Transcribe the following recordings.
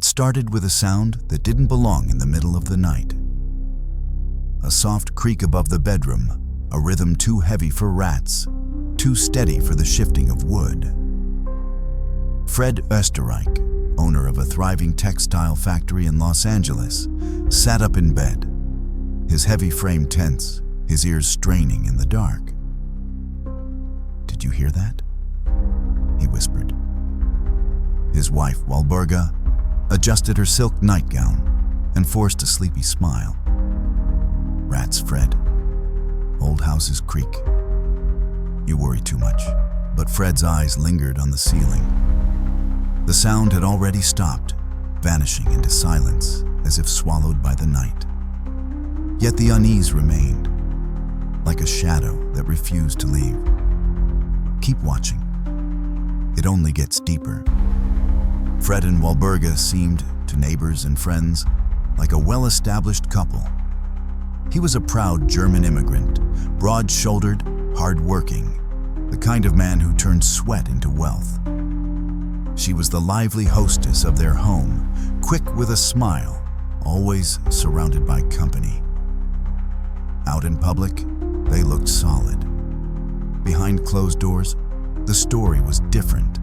It started with a sound that didn't belong in the middle of the night. A soft creak above the bedroom, a rhythm too heavy for rats, too steady for the shifting of wood. Fred Oesterreich, owner of a thriving textile factory in Los Angeles, sat up in bed, his heavy frame tense, his ears straining in the dark. "Did you hear that?" he whispered. His wife, Walburga, adjusted her silk nightgown and forced a sleepy smile. "Rats, Fred. Old houses creak. You worry too much." But Fred's eyes lingered on the ceiling. The sound had already stopped, vanishing into silence as if swallowed by the night. Yet the unease remained, like a shadow that refused to leave. "Keep watching. It only gets deeper." Fred and Walburga seemed, to neighbors and friends, like a well-established couple. He was a proud German immigrant, broad-shouldered, hard-working, the kind of man who turned sweat into wealth. She was the lively hostess of their home, quick with a smile, always surrounded by company. Out in public, they looked solid. Behind closed doors, the story was different.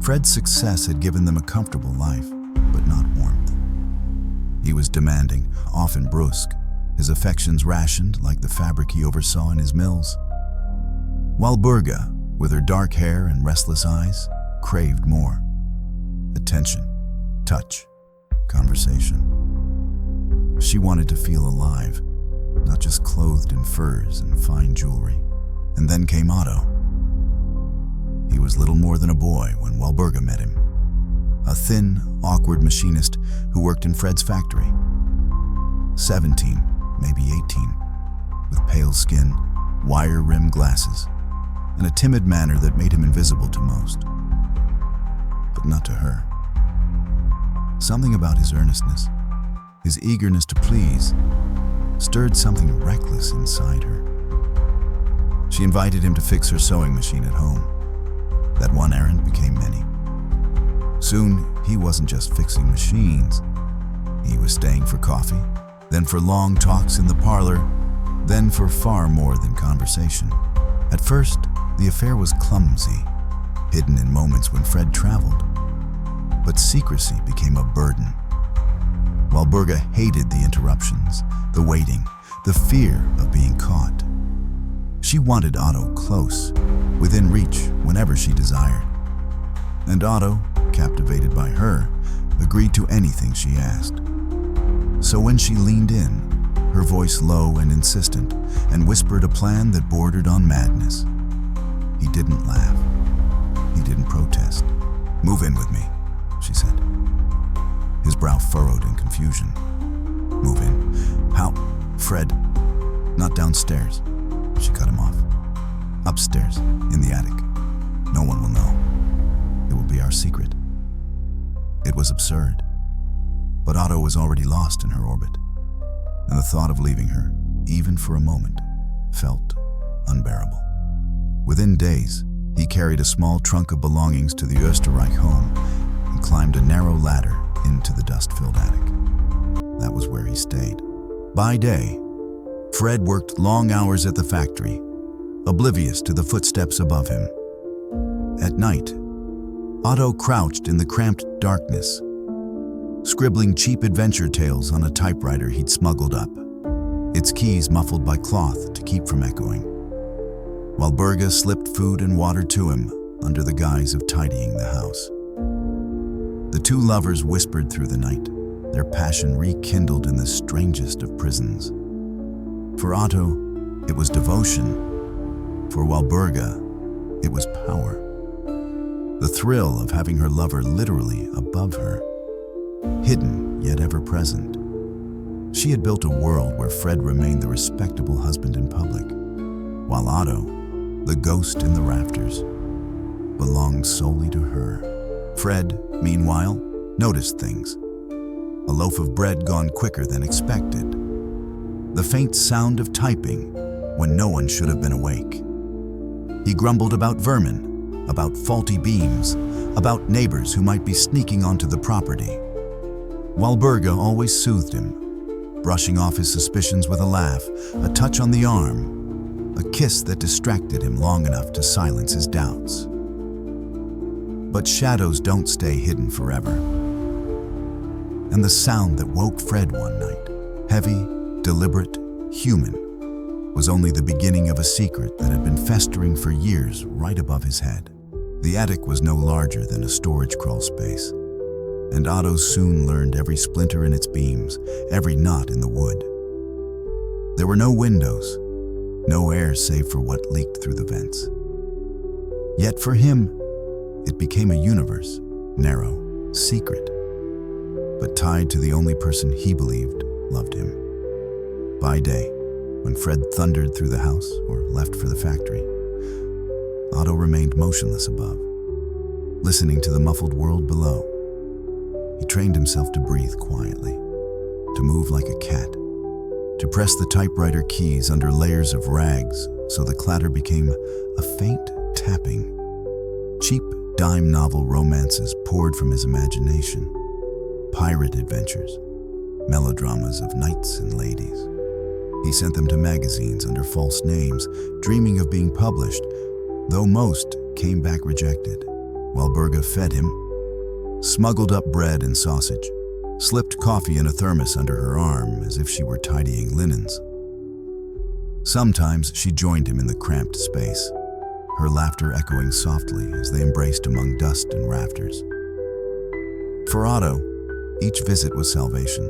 Fred's success had given them a comfortable life, but not warmth. He was demanding, often brusque, his affections rationed like the fabric he oversaw in his mills. Walburga, with her dark hair and restless eyes, craved more. Attention, touch, conversation. She wanted to feel alive, not just clothed in furs and fine jewelry. And then came Otto. He was little more than a boy when Walburga met him. A thin, awkward machinist who worked in Fred's factory. 17, maybe 18, with pale skin, wire-rimmed glasses, and a timid manner that made him invisible to most. But not to her. Something about his earnestness, his eagerness to please, stirred something reckless inside her. She invited him to fix her sewing machine at home. That one errand became many. Soon, he wasn't just fixing machines. He was staying for coffee, then for long talks in the parlor, then for far more than conversation. At first, the affair was clumsy, hidden in moments when Fred traveled. But secrecy became a burden. Walburga hated the interruptions, the waiting, the fear of being caught. She wanted Otto close, within reach whenever she desired. And Otto, captivated by her, agreed to anything she asked. So when she leaned in, her voice low and insistent, and whispered a plan that bordered on madness, he didn't laugh. He didn't protest. "Move in with me," she said. His brow furrowed in confusion. "Move in? How? Fred, not downstairs." She cut him off. "Upstairs, in the attic. No one will know. It will be our secret." It was absurd. But Otto was already lost in her orbit, and the thought of leaving her, even for a moment, felt unbearable. Within days, he carried a small trunk of belongings to the Oesterreich home and climbed a narrow ladder into the dust-filled attic. That was where he stayed. By day, Fred worked long hours at the factory, oblivious to the footsteps above him. At night, Otto crouched in the cramped darkness, scribbling cheap adventure tales on a typewriter he'd smuggled up, its keys muffled by cloth to keep from echoing. Walburga slipped food and water to him under the guise of tidying the house. The two lovers whispered through the night, their passion rekindled in the strangest of prisons. For Otto, it was devotion. For Walburga, it was power. The thrill of having her lover literally above her, hidden yet ever present. She had built a world where Fred remained the respectable husband in public, while Otto, the ghost in the rafters, belonged solely to her. Fred, meanwhile, noticed things. A loaf of bread gone quicker than expected. The faint sound of typing when no one should have been awake. He grumbled about vermin, about faulty beams, about neighbors who might be sneaking onto the property. Walburga always soothed him, brushing off his suspicions with a laugh, a touch on the arm, a kiss that distracted him long enough to silence his doubts. But shadows don't stay hidden forever. And the sound that woke Fred one night, heavy, deliberate, human, was only the beginning of a secret that had been festering for years right above his head. The attic was no larger than a storage crawl space, and Otto soon learned every splinter in its beams, every knot in the wood. There were no windows, no air save for what leaked through the vents. Yet for him, it became a universe, narrow, secret, but tied to the only person he believed loved him. By day, when Fred thundered through the house or left for the factory, Otto remained motionless above, listening to the muffled world below. He trained himself to breathe quietly, to move like a cat, to press the typewriter keys under layers of rags so the clatter became a faint tapping. Cheap dime novel romances poured from his imagination, pirate adventures, melodramas of knights and ladies. He sent them to magazines under false names, dreaming of being published, though most came back rejected. Walburga fed him, smuggled up bread and sausage, slipped coffee in a thermos under her arm as if she were tidying linens. Sometimes she joined him in the cramped space, her laughter echoing softly as they embraced among dust and rafters. For Otto, each visit was salvation.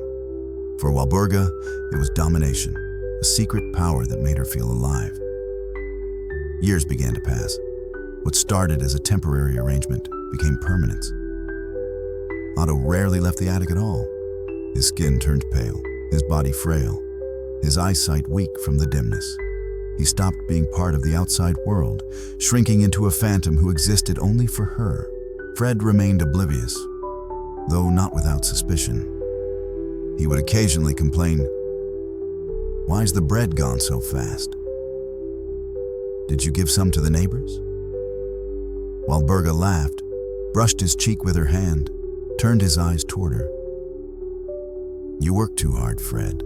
For Walburga, it was domination, a secret power that made her feel alive. Years began to pass. What started as a temporary arrangement became permanence. Otto rarely left the attic at all. His skin turned pale, his body frail, his eyesight weak from the dimness. He stopped being part of the outside world, shrinking into a phantom who existed only for her. Fred remained oblivious, though not without suspicion. He would occasionally complain, "Why's the bread gone so fast? Did you give some to the neighbors?" Walburga laughed, brushed his cheek with her hand, turned his eyes toward her. "You work too hard, Fred.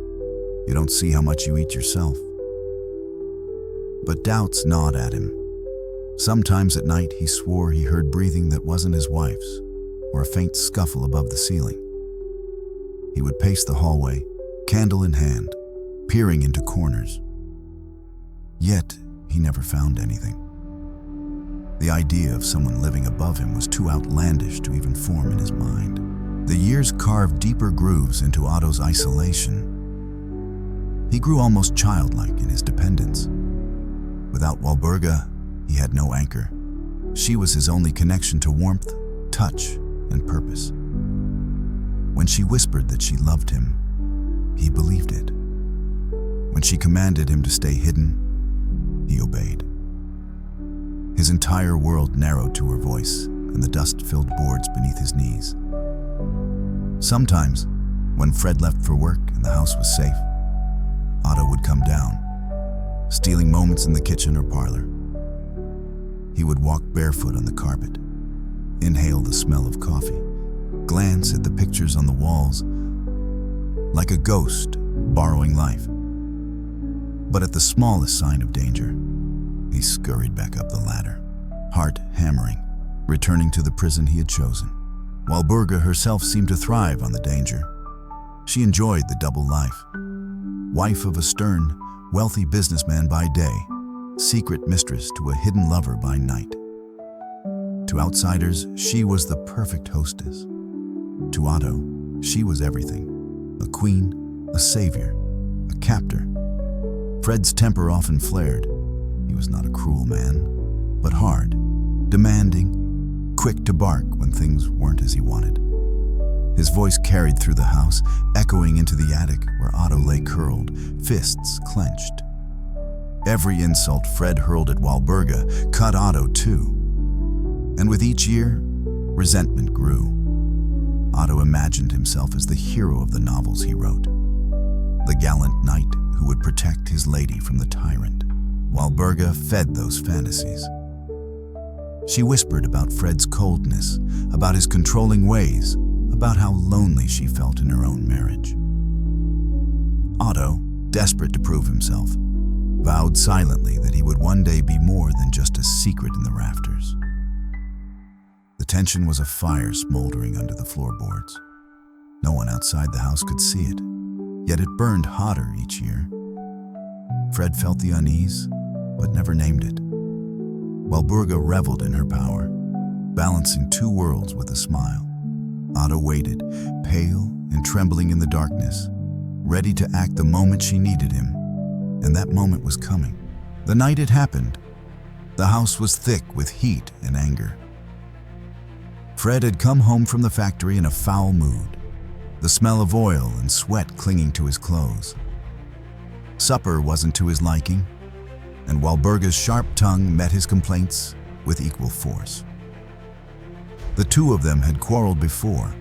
You don't see how much you eat yourself." But doubts gnawed at him. Sometimes at night he swore he heard breathing that wasn't his wife's, or a faint scuffle above the ceiling. He would pace the hallway, candle in hand, peering into corners. Yet he never found anything. The idea of someone living above him was too outlandish to even form in his mind. The years carved deeper grooves into Otto's isolation. He grew almost childlike in his dependence. Without Walburga, he had no anchor. She was his only connection to warmth, touch, and purpose. When she whispered that she loved him, he believed it. When she commanded him to stay hidden, he obeyed. His entire world narrowed to her voice and the dust-filled boards beneath his knees. Sometimes, when Fred left for work and the house was safe, Otto would come down, stealing moments in the kitchen or parlor. He would walk barefoot on the carpet, inhale the smell of coffee, glance at the pictures on the walls, like a ghost borrowing life. But at the smallest sign of danger, he scurried back up the ladder, heart hammering, returning to the prison he had chosen. Walburga herself seemed to thrive on the danger. She enjoyed the double life. Wife of a stern, wealthy businessman by day, secret mistress to a hidden lover by night. To outsiders, she was the perfect hostess. To Otto, she was everything. A queen, a savior, a captor. Fred's temper often flared. He was not a cruel man, but hard, demanding, quick to bark when things weren't as he wanted. His voice carried through the house, echoing into the attic where Otto lay curled, fists clenched. Every insult Fred hurled at Walburga cut Otto too. And with each year, resentment grew. Otto imagined himself as the hero of the novels he wrote, the gallant knight who would protect his lady from the tyrant. Walburga fed those fantasies. She whispered about Fred's coldness, about his controlling ways, about how lonely she felt in her own marriage. Otto, desperate to prove himself, vowed silently that he would one day be more than just a secret in the rafters. The tension was a fire smoldering under the floorboards. No one outside the house could see it, yet it burned hotter each year. Fred felt the unease, but never named it. Walburga reveled in her power, balancing two worlds with a smile. Otto waited, pale and trembling in the darkness, ready to act the moment she needed him, and that moment was coming. The night it happened, the house was thick with heat and anger. Fred had come home from the factory in a foul mood, the smell of oil and sweat clinging to his clothes. Supper wasn't to his liking, and Walburga's sharp tongue met his complaints with equal force. The two of them had quarreled before,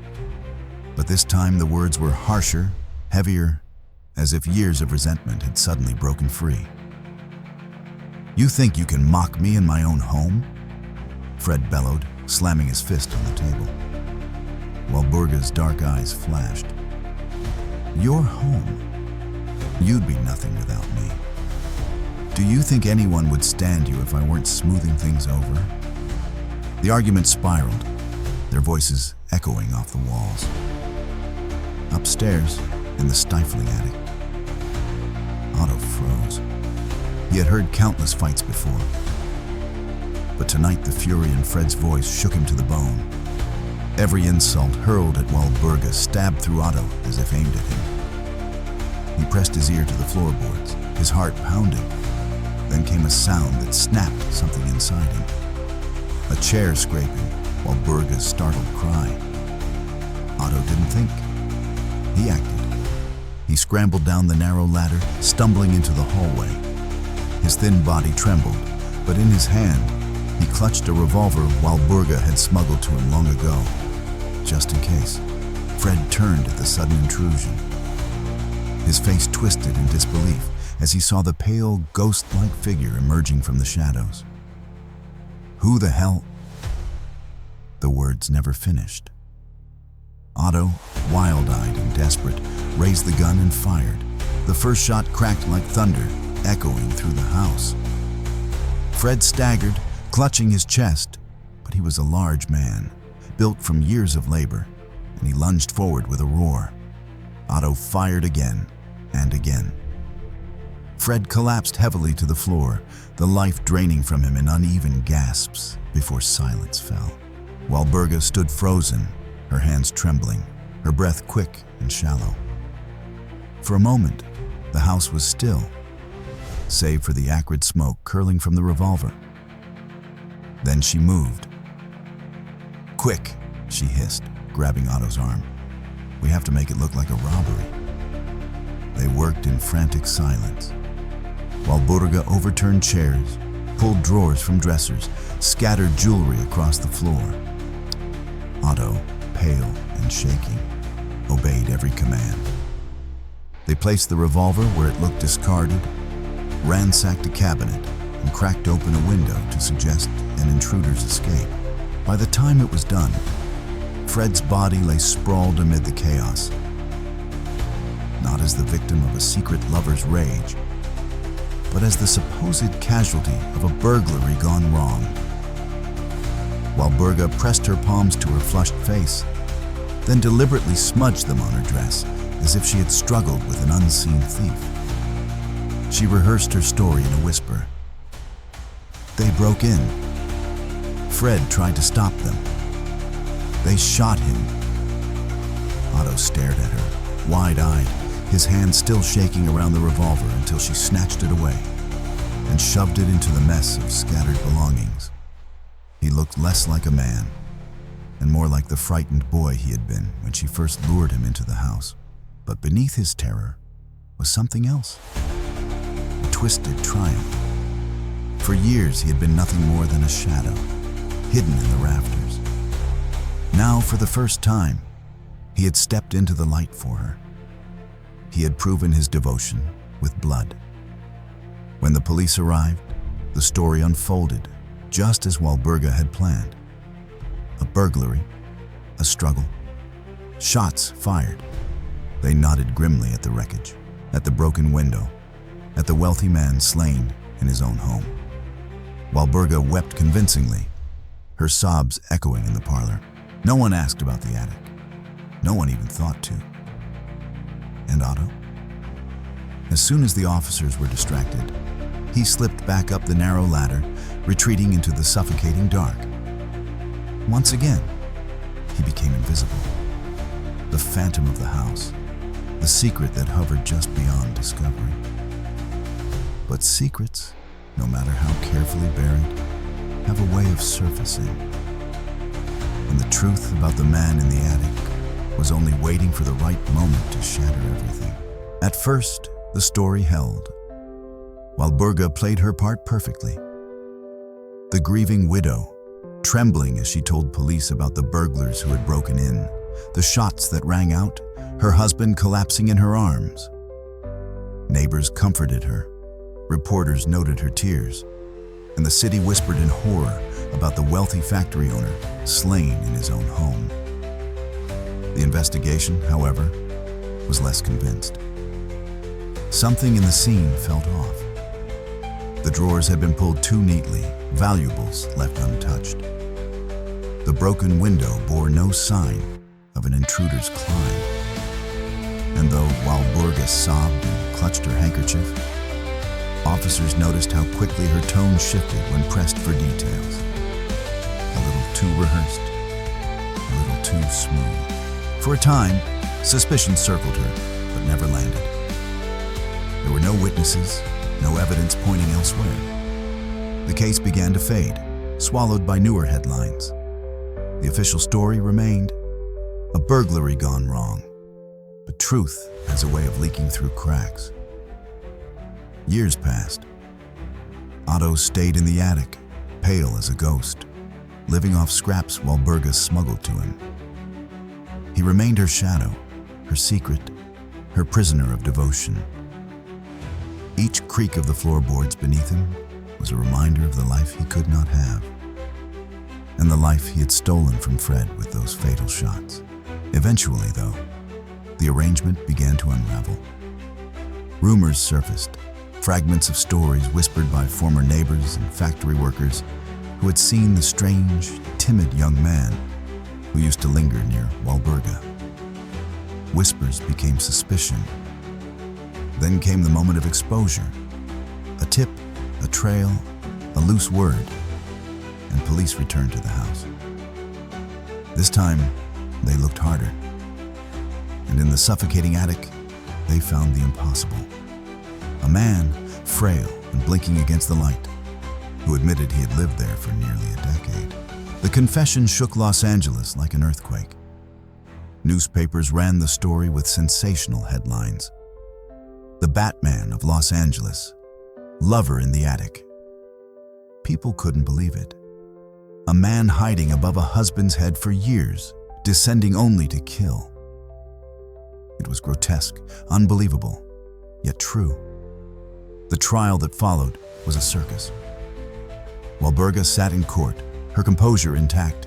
but this time the words were harsher, heavier, as if years of resentment had suddenly broken free. "You think you can mock me in my own home?" Fred bellowed, slamming his fist on the table. Walburga's dark eyes flashed. "Your home? You'd be nothing without me. Do you think anyone would stand you if I weren't smoothing things over?" The argument spiraled, their voices echoing off the walls. Upstairs, in the stifling attic, Otto froze. He had heard countless fights before, but tonight the fury in Fred's voice shook him to the bone. Every insult hurled at Walburga stabbed through Otto as if aimed at him. He pressed his ear to the floorboards, his heart pounding. Then came a sound that snapped something inside him. A chair scraping, Walburga's startled cry. Otto didn't think. He acted. He scrambled down the narrow ladder, stumbling into the hallway. His thin body trembled, but in his hand, he clutched a revolver Walburga had smuggled to him long ago, just in case. Fred turned at the sudden intrusion. His face twisted in disbelief as he saw the pale, ghost-like figure emerging from the shadows. "Who the hell?" The words never finished. Otto, wild-eyed and desperate, raised the gun and fired. The first shot cracked like thunder, echoing through the house. Fred staggered, clutching his chest, but he was a large man, built from years of labor, and he lunged forward with a roar. Otto fired again and again. Fred collapsed heavily to the floor, the life draining from him in uneven gasps before silence fell. Walburga stood frozen, her hands trembling, her breath quick and shallow. For a moment, the house was still, save for the acrid smoke curling from the revolver. Then she moved. "Quick," she hissed, grabbing Otto's arm. "We have to make it look like a robbery." They worked in frantic silence. Walburga overturned chairs, pulled drawers from dressers, scattered jewelry across the floor. Otto, pale and shaking, obeyed every command. They placed the revolver where it looked discarded, ransacked a cabinet, and cracked open a window to suggest an intruder's escape. By the time it was done, Fred's body lay sprawled amid the chaos, not as the victim of a secret lover's rage, but as the supposed casualty of a burglary gone wrong. Walburga pressed her palms to her flushed face, then deliberately smudged them on her dress as if she had struggled with an unseen thief. She rehearsed her story in a whisper. They broke in. Fred tried to stop them. They shot him. Otto stared at her, wide-eyed, his hand still shaking around the revolver until she snatched it away and shoved it into the mess of scattered belongings. He looked less like a man and more like the frightened boy he had been when she first lured him into the house. But beneath his terror was something else, a twisted triumph. For years he had been nothing more than a shadow, hidden in the rafters. Now, for the first time, he had stepped into the light for her. He had proven his devotion with blood. When the police arrived, the story unfolded just as Walburga had planned. A burglary, a struggle, Shots fired. They nodded grimly at the wreckage, at the broken window, at the wealthy man slain in his own home. Walburga wept convincingly, her sobs echoing in the parlor. No one asked about the attic. No one even thought to. And Otto? As soon as the officers were distracted, he slipped back up the narrow ladder, retreating into the suffocating dark. Once again, he became invisible. The phantom of the house, the secret that hovered just beyond discovery. But secrets, no matter how carefully buried, have a way of surfacing. And the truth about the man in the attic was only waiting for the right moment to shatter everything. At first, the story held. Walburga played her part perfectly. The grieving widow, trembling as she told police about the burglars who had broken in, the shots that rang out, her husband collapsing in her arms. Neighbors comforted her, reporters noted her tears, and the city whispered in horror about the wealthy factory owner slain in his own home. The investigation, however, was less convinced. Something in the scene felt off. The drawers had been pulled too neatly, valuables left untouched. The broken window bore no sign of an intruder's climb. And though Walburga sobbed and clutched her handkerchief, officers noticed how quickly her tone shifted when pressed for details. A little too rehearsed, a little too smooth. For a time, suspicion circled her, but never landed. There were no witnesses, no evidence pointing elsewhere. The case began to fade, swallowed by newer headlines. The official story remained a burglary gone wrong, but truth has a way of leaking through cracks. Years passed. Otto stayed in the attic, pale as a ghost, living off scraps Walburga smuggled to him. He remained her shadow, her secret, her prisoner of devotion. Each creak of the floorboards beneath him was a reminder of the life he could not have, and the life he had stolen from Fred with those fatal shots. Eventually, though, the arrangement began to unravel. Rumors surfaced, fragments of stories whispered by former neighbors and factory workers who had seen the strange, timid young man who used to linger near Walburga. Whispers became suspicion. Then came the moment of exposure. A tip, a trail, a loose word, and police returned to the house. This time, they looked harder. And in the suffocating attic, they found the impossible. A man, frail and blinking against the light, who admitted he had lived there for nearly a decade. The confession shook Los Angeles like an earthquake. Newspapers ran the story with sensational headlines. The Batman of Los Angeles, lover in the attic. People couldn't believe it. A man hiding above a husband's head for years, descending only to kill. It was grotesque, unbelievable, yet true. The trial that followed was a circus. Walburga sat in court, her composure intact,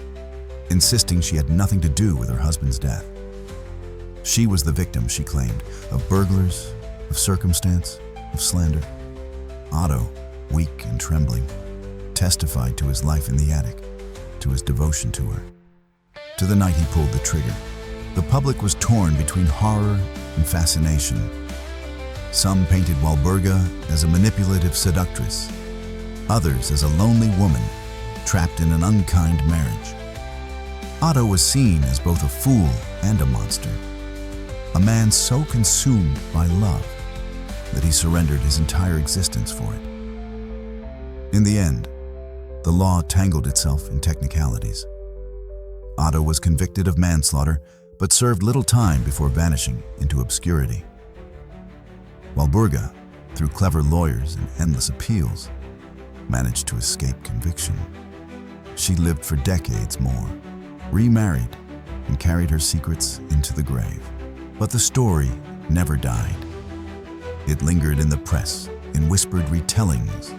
insisting she had nothing to do with her husband's death. She was the victim, she claimed, of burglars, of circumstance, of slander. Otto, weak and trembling, testified to his life in the attic, to his devotion to her. To the night he pulled the trigger, the public was torn between horror and fascination. Some painted Walburga as a manipulative seductress, others as a lonely woman trapped in an unkind marriage. Otto was seen as both a fool and a monster, a man so consumed by love that he surrendered his entire existence for it. In the end, the law tangled itself in technicalities. Otto was convicted of manslaughter, but served little time before vanishing into obscurity. Walburga, through clever lawyers and endless appeals, managed to escape conviction. She lived for decades more, remarried, and carried her secrets into the grave. But the story never died. It lingered in the press, in whispered retellings,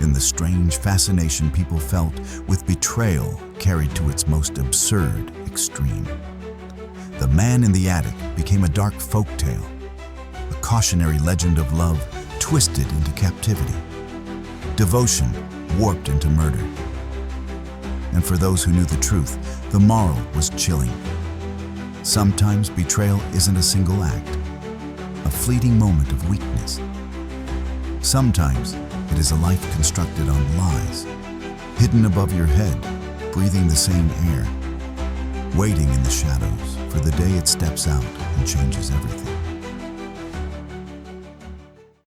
in the strange fascination people felt with betrayal carried to its most absurd extreme. The Man in the Attic became a dark folk tale, a cautionary legend of love twisted into captivity, devotion warped into murder. And for those who knew the truth, the moral was chilling. Sometimes betrayal isn't a single act, a fleeting moment of weakness. Sometimes it is a life constructed on lies, hidden above your head, breathing the same air, waiting in the shadows for the day it steps out and changes everything.